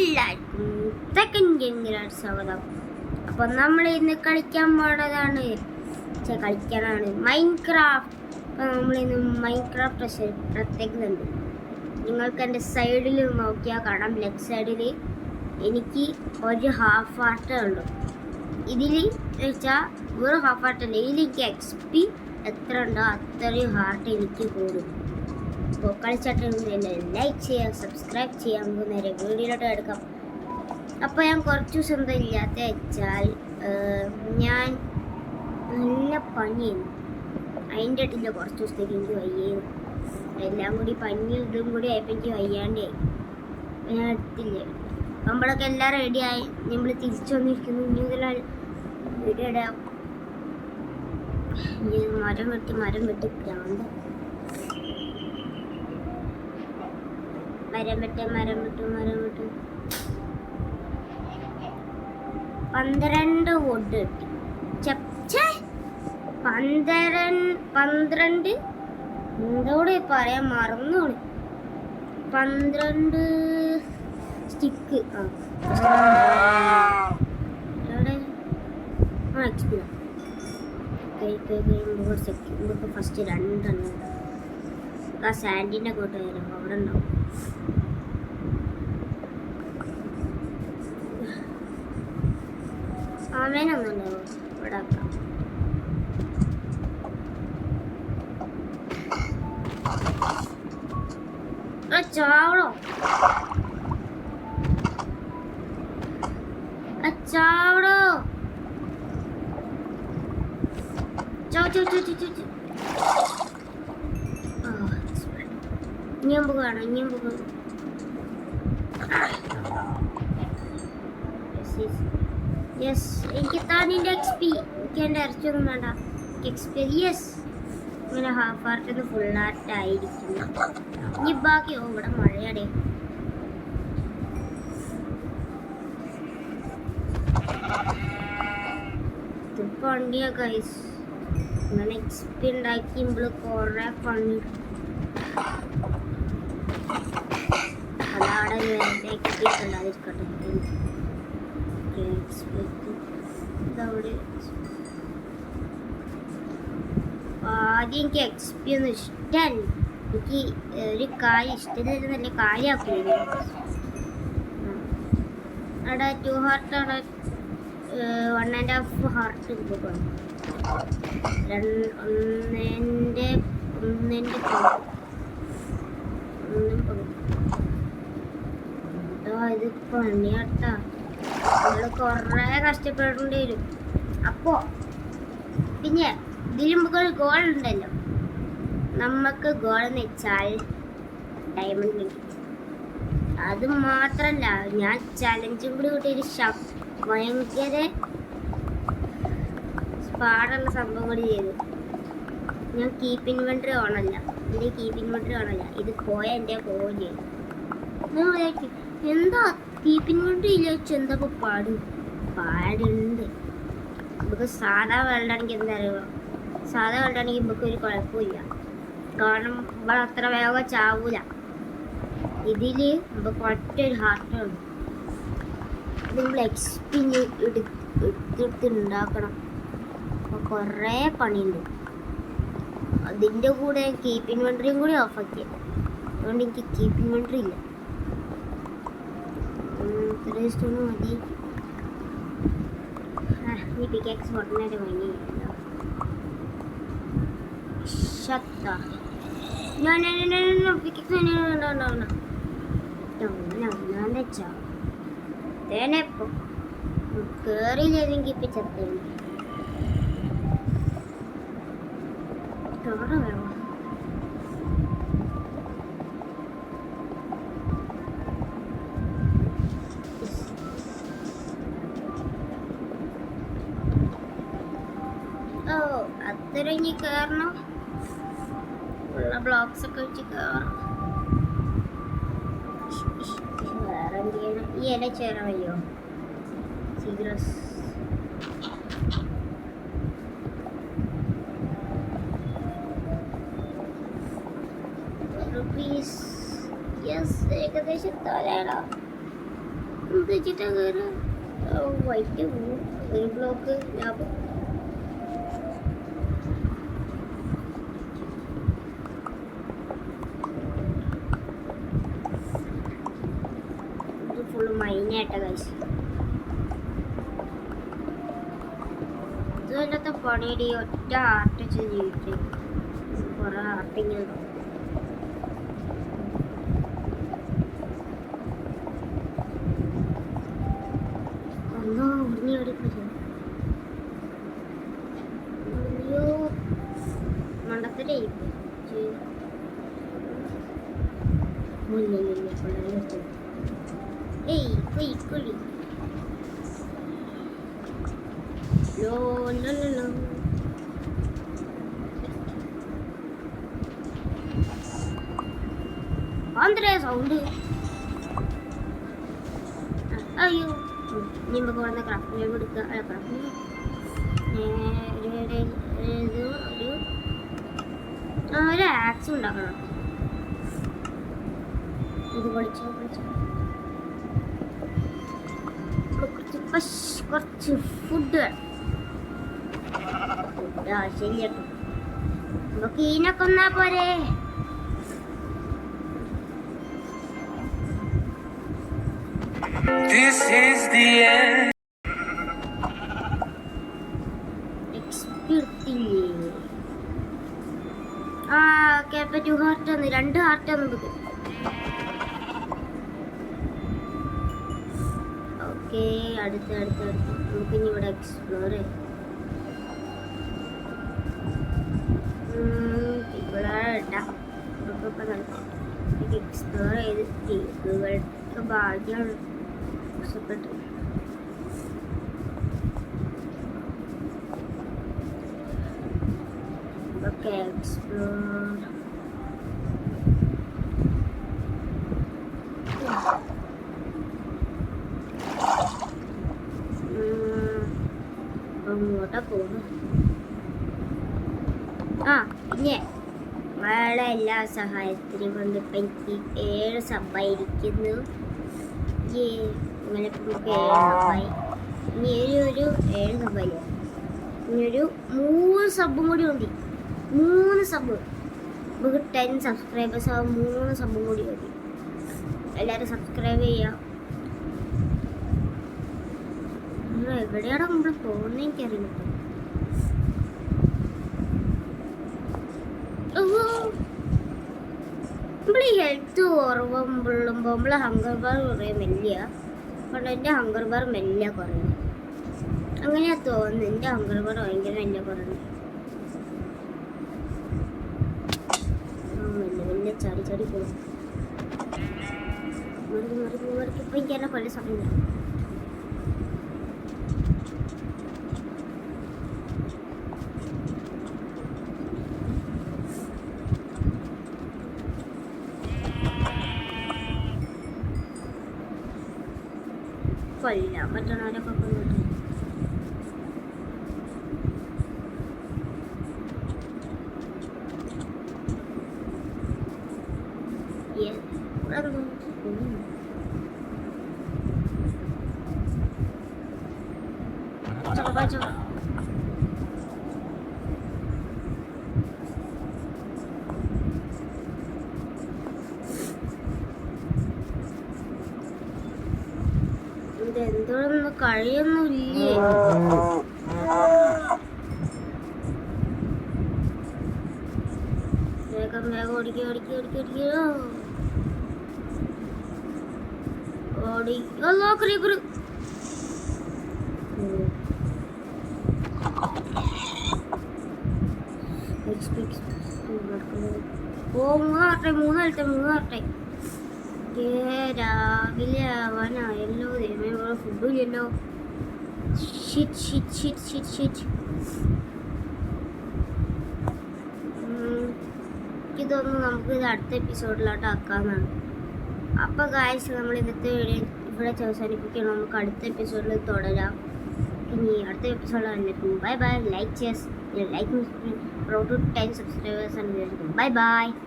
എല്ലാവർക്കും സെക്കൻഡ് ഗെയിമിലാണ് സ്വാഗതം. അപ്പോൾ നമ്മൾ ഇന്ന് കളിക്കാൻ പോണതാണ് മൈൻക്രാഫ്റ്റ്. അപ്പോൾ നമ്മളിന്ന് മൈൻക്രാഫ്റ്റ് പ്രത്യേകതയുണ്ട്. നിങ്ങൾക്ക് എൻ്റെ സൈഡിൽ നോക്കിയാൽ കാണാം, ലെഫ്റ്റ് സൈഡിൽ എനിക്ക് ഒരു ഹാഫ് ഹാർട്ടേ ഉള്ളൂ. ഇതിൽ വെച്ചാൽ ഒരു ഹാഫ് ഹാർട്ടല്ല, ഇതിൽ എനിക്ക് XP എത്ര ഉണ്ടോ അത്രയും ഹാർട്ട് എനിക്ക് കൂടും. അപ്പോൾ കളിച്ചിട്ടുണ്ടെങ്കിൽ ലൈക്ക് ചെയ്യാം, സബ്സ്ക്രൈബ് ചെയ്യാം. നമുക്ക് നേരെ വീഡിയോയിലോട്ട് എടുക്കാം. അപ്പോൾ ഞാൻ കുറച്ച് ദിവസം എന്താ ഇല്ലാത്ത വെച്ചാൽ ഞാൻ നല്ല പനിയായിരുന്നു. അതിൻ്റെ ഇട്ടില്ല കുറച്ച് ദിവസത്തേക്ക് എനിക്ക് വയ്യായിരുന്നു. എല്ലാം കൂടി പനിയും ഇതും കൂടി ആയപ്പോൾ എനിക്ക് വയ്യാണ്ടായി. ഞാൻ എടുത്തില്ല. നമ്മളൊക്കെ എല്ലാം റെഡിയായി, നമ്മൾ തിരിച്ചു വന്നിരിക്കുന്നു. ഇനി മുതൽ വീഡിയോ ഇടാം. മരം വെട്ടി പ്രാന്ത്. മരം വിട്ടു 12 വുഡ് കിട്ടി. 12 എന്തോടെ പറയാൻ മറന്നോളി. 12 സ്റ്റിക്ക്. നമുക്ക് ഫസ്റ്റ് 2 എണ്ണം ആ സാൻഡിൻ്റെ കോട്ട് വരും, അവിടെ ഉണ്ടാവും. അവനൊന്നുണ്ടാവും ഇവിടെ ആക്കാം. ചാവളോ ചാവടോ ഇനിയും പോകുകയാണ്. യെസ്, എനിക്ക് താനിൻ്റെ XP. എനിക്ക് എൻ്റെ ഇറച്ചിയൊന്നും വേണ്ട. XP yes. ഇങ്ങനെ ഹാഫ് ഹാർട്ടിന്ന് ഫുൾ ഹാർട്ട് ആയിരിക്കുന്നു. ഇനി ബാക്കിയോ ഇവിടെ മഴയാടേ. ഇത് പണിയാ ഗൈസ്. ഇങ്ങനെ XP ഉണ്ടാക്കിയുമ്പോൾ കുറേ പണി. അതവിടെ XP ഉണ്ടാതിരിക്കട്ടെ. ആദ്യം എനിക്ക് XP ഒന്നും ഇഷ്ടമല്ല. എനിക്ക് ഒരു കാര്യം ഇഷ്ടമില്ല, നല്ല കാര്യമാക്കില്ല. അവിടെ 2 ഹാർട്ട്, അവിടെ 1.5 ഹാർട്ട് പോകും. ഇത് പണിയാട്ടാ. നമ്മൾ കുറേ കഷ്ടപ്പെടേണ്ടി വരും. അപ്പോൾ പിന്നെ ഇതിൽ നമുക്ക് ഗോൾ ഉണ്ടല്ലോ. നമുക്ക് ഗോൾ എന്ന് വെച്ചാൽ ഡയമണ്ട് കിട്ടും. അത് മാത്രമല്ല, ഞാൻ ചലഞ്ചും കൂടി കൂട്ടിയൊരു ഭയങ്കര പാടുള്ള സംഭവം കൂടി ചെയ്തു. ഞാൻ കീപ്പ് ഇൻവെൻറ്ററി ഓണല്ല. ഇത് പോയ എൻ്റെ ഫോൺ ചെയ്തു. എന്താ കീപ്പ് ഇൻവെൻറ്ററി ഇല്ല വെച്ചാൽ എന്താ ഇപ്പോൾ പാടുണ്ട്. നമുക്ക് സാധാ വേൾഡാണെങ്കിൽ എന്താ അറിയുക, സാധാ വേൾഡാണെങ്കിൽ നമുക്ക് ഒരു കുഴപ്പമില്ല. കാരണം ഇവിടെ അത്ര വേഗം ചാവൂല. ഇതിൽ നമുക്ക് ഒറ്റൊരു ഹാർട്ടാണ്. ഇത് നമ്മൾ XP എടുത്തിട്ടുണ്ടാക്കണം. അപ്പോൾ കുറേ പണിയുണ്ട്. അതിൻ്റെ കൂടെ കീപ്പ് ഇൻവെൻറ്ററിയും കൂടി ഓഫാക്കി. അതുകൊണ്ട് എനിക്ക് കീപ്പ് ഇൻവെൻറ്ററി ഇല്ല. ഇത്രയും സ്റ്റോൺ മതി. ഈ പിക്കാക്സ് ഉടനെ വാങ്ങി. കേറിയില്ലെങ്കിൽ ഇപ്പം ചത്തേനെ. വേണം അത്ര ഇനി കയറണം. ഉള്ള ബ്ലോക്സ് ഒക്കെ വെച്ച് കയറണം. വേറെ എന്ത് ചെയ്യണം? ഈ ഇല ചേരാൻ വയ്യോ? സീഗ്രസ് റുപ്പീസ്. യെസ്, ഏകദേശം തരാടാ. വെച്ചിട്ട് വൈറ്റ് ഒരു ബ്ലോക്ക് ലാഭം. ഇത് ഫുള്ള് മൈനായിട്ട കഴിച്ചു. ഇതുപോലത്തെ പണിയുടെ ഒറ്റ ആർട്ട് വെച്ച് ജീവിക്കും. കുറെ ആർട്ടിങ് മണ്ടത്തിലേ കുഴി ആന്തരേ സൗണ്ട്. അയ്യോ ഇനി നമുക്ക് ഇവിടെ ക്രാഫ്റ്റ് എടുക്കുക. ഒരു ആക്സ് ഉണ്ടാക്കണം. ഇത് കുറച്ച് ഫുഡ് ശരിയാട്ടോ. നമുക്ക് ഈനൊക്കെ ഒന്നാ പോരെ. This is the end. Kappa 2 heart 2 heart നമുക്ക്. ഓക്കെ അടുത്ത് നമുക്ക് ഇനി ഇവിടെ എക്സ്പ്ലോർ ചെയ്യാം. ഇവിടെ എക്സ്പ്ലോർ ചെയ്ത് ടീമുകൾക്ക് ഭാഗ്യമാണ്. ഇഷ്ടപ്പെട്ടു. Okay explore. അങ്ങോട്ടാ പോകുന്നു. പിന്നെ വളരെ എല്ലാ സഹായത്തിനും കൊണ്ട് ഇപ്പം എനിക്ക് 7 സബ്ബായിരിക്കുന്നു. അങ്ങനെ ഇപ്പം നമുക്ക് 7 സബ്ബായി. ഇനി ഒരു 7 സബ്ബായി. ഇനി ഒരു 3 സബും കൂടി മതി. 3 സബ് നമുക്ക് 10 സബ്സ്ക്രൈബേഴ്സ് ആവും. 3 സബും കൂടി മതി. എല്ലാവരും സബ്സ്ക്രൈബ് ചെയ്യാം. എവിടെയാണ് നമ്മൾ പോകുന്നത് എനിക്കറിയില്ല. നമ്മൾ ഈ ഹെൽത്ത് കുറവുമ്പോഴുമ്പോൾ നമ്മളെ ഹങ്കർ ബാർ കുറേ മെല്ലിയ. അതുകൊണ്ട് എൻ്റെ ഹങ്കർ ബാർ മെല്ലിയ കുറയുന്നു. അങ്ങനെയാ തോന്നുന്നു. എൻ്റെ ഹങ്കർ ബാർ ഭയങ്കര മെല്ലിയ കുറയുന്നു. മെല്ലെ ചാടി പോകും. മറിക്ക് ഇപ്പം എനിക്ക് എന്നെ കൊല്ല സമയം. കൊല്ലാൻ പറ്റണവരൊക്കെ കൊന്നിട്ട് ഇതെന്തോന്ന് കഴിയൊന്നുമില്ലേ. വേഗം ഓടിക്കോ ക്രീപ്പർ. മൂന്നാട്ടെ രാവിലെ ആവാനായല്ലോ. ദൈവമേ ഫുഡും ഇല്ലല്ലോ. ഇതൊന്നും നമുക്ക് ഇത് അടുത്ത എപ്പിസോഡിലോട്ട് ആക്കാമെന്നാണ്. അപ്പോൾ ഗായ്സ് നമ്മൾ ഇന്നത്തെ വീഡിയോ ഇവിടെ അവസാനിപ്പിക്കണം. നമുക്ക് അടുത്ത എപ്പിസോഡിൽ തുടരാം. ഇനി അടുത്ത എപ്പിസോഡിൽ വന്നിരിക്കും. Bye like pro to 10 subscribers ആണ്. ബൈ